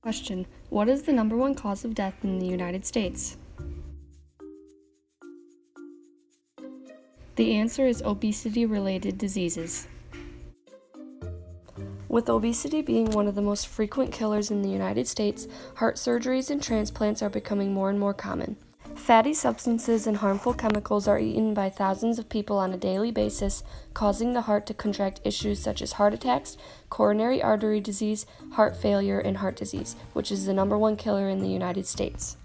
Question: what is the number one cause of death in the United States? The answer is obesity-related diseases. With obesity being one of the most frequent killers in the United States, heart surgeries and transplants are becoming more and more common. Fatty substances and harmful chemicals are eaten by thousands of people on a daily basis, causing the heart to contract issues such as heart attacks, coronary artery disease, heart failure, and heart disease, which is the number one killer in the United States.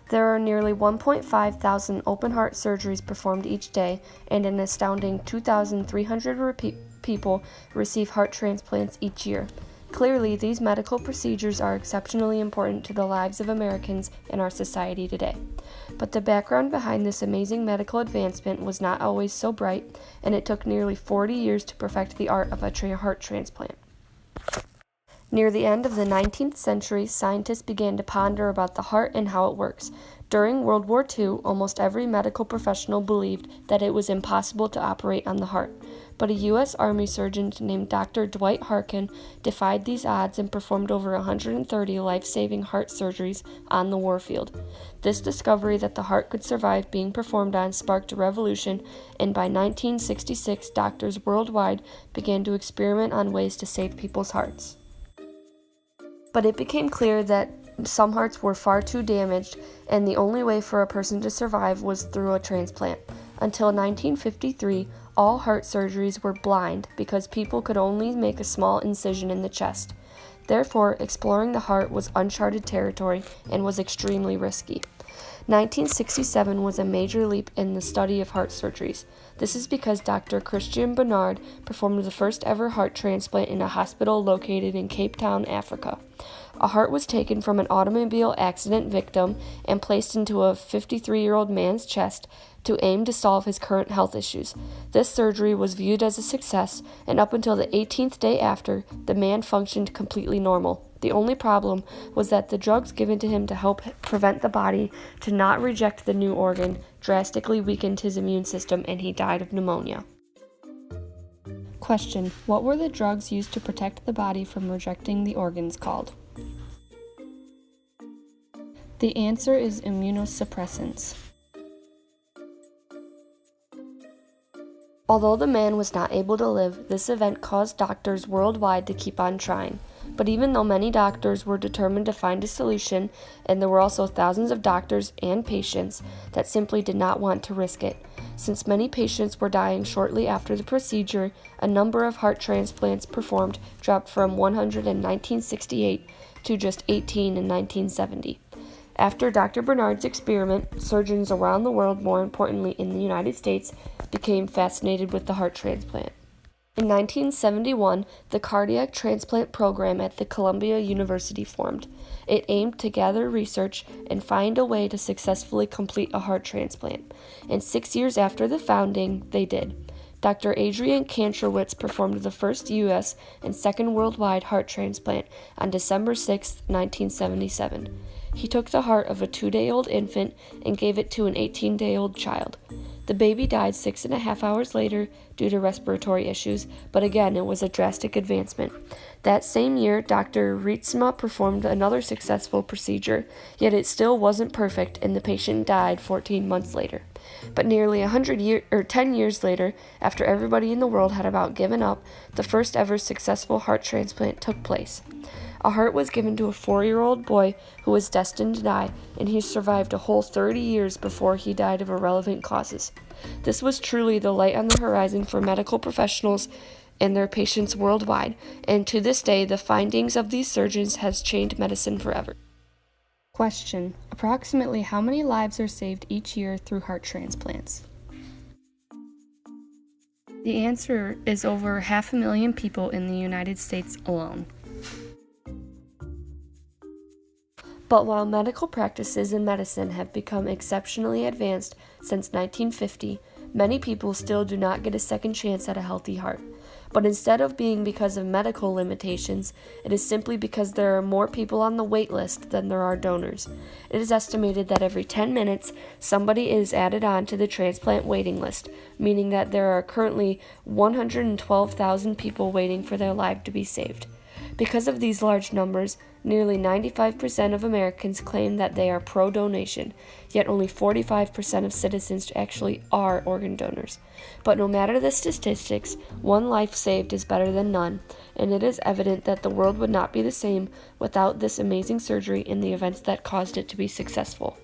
There are nearly 1.5 thousand open heart surgeries performed each day, and an astounding 2,300 people receive heart transplants each year. Clearly, these medical procedures are exceptionally important to the lives of Americans in our society today. But the background behind this amazing medical advancement was not always so bright, and it took nearly 40 years to perfect the art of a heart transplant. Near the end of the 19th century, scientists began to ponder about the heart and how it works. During World War II, almost every medical professional believed that it was impossible to operate on the heart. But a U.S. Army surgeon named Dr. Dwight Harkin defied these odds and performed over 130 life-saving heart surgeries on the warfield. This discovery that the heart could survive being performed on sparked a revolution, and by 1966, doctors worldwide began to experiment on ways to save people's hearts. But it became clear that some hearts were far too damaged, and the only way for a person to survive was through a transplant. Until 1953, all heart surgeries were blind because people could only make a small incision in the chest. Therefore, exploring the heart was uncharted territory and was extremely risky. 1967 was a major leap in the study of heart surgeries. This is because Dr. Christian Barnard performed the first ever heart transplant in a hospital located in Cape Town, Africa. A heart was taken from an automobile accident victim and placed into a 53-year-old man's chest to aim to solve his current health issues. This surgery was viewed as a success, and up until the 18th day after, the man functioned completely normal. The only problem was that the drugs given to him to help prevent the body to not reject the new organ drastically weakened his immune system, and he died of pneumonia. Question: what were the drugs used to protect the body from rejecting the organs called? The answer is immunosuppressants. Although the man was not able to live, this event caused doctors worldwide to keep on trying. But even though many doctors were determined to find a solution, and there were also thousands of doctors and patients that simply did not want to risk it. Since many patients were dying shortly after the procedure, a number of heart transplants performed dropped from 100 in 1968 to just 18 in 1970. After Dr. Barnard's experiment, surgeons around the world, more importantly in the United States, became fascinated with the heart transplant. In 1971, the cardiac transplant program at the Columbia University formed. It aimed to gather research and find a way to successfully complete a heart transplant. And 6 years after the founding, they did. Dr. Adrian Kantrowitz performed the first U.S. and second worldwide heart transplant on December 6, 1977. He took the heart of a 2-day-old infant and gave it to an 18-day-old child. The baby died 6.5 hours later due to respiratory issues, but again, it was a drastic advancement. That same year, Dr. Rietzma performed another successful procedure, yet it still wasn't perfect, and the patient died 14 months later. But nearly 10 years later, after everybody in the world had about given up, the first ever successful heart transplant took place. A heart was given to a 4-year-old boy who was destined to die, and he survived a whole 30 years before he died of irrelevant causes. This was truly the light on the horizon for medical professionals and their patients worldwide, and to this day, the findings of these surgeons has changed medicine forever. Question: approximately how many lives are saved each year through heart transplants? The answer is over 500,000 people in the United States alone. But while medical practices in medicine have become exceptionally advanced since 1950, Many people still do not get a second chance at a healthy heart. But instead of being because of medical limitations, it is simply because there are more people on the wait list than there are donors. It is estimated that every 10 minutes, somebody is added on to the transplant waiting list, meaning that there are currently 112,000 people waiting for their life to be saved. Because of these large numbers, nearly 95% of Americans claim that they are pro-donation, yet only 45% of citizens actually are organ donors. But no matter the statistics, one life saved is better than none, and it is evident that the world would not be the same without this amazing surgery and the events that caused it to be successful.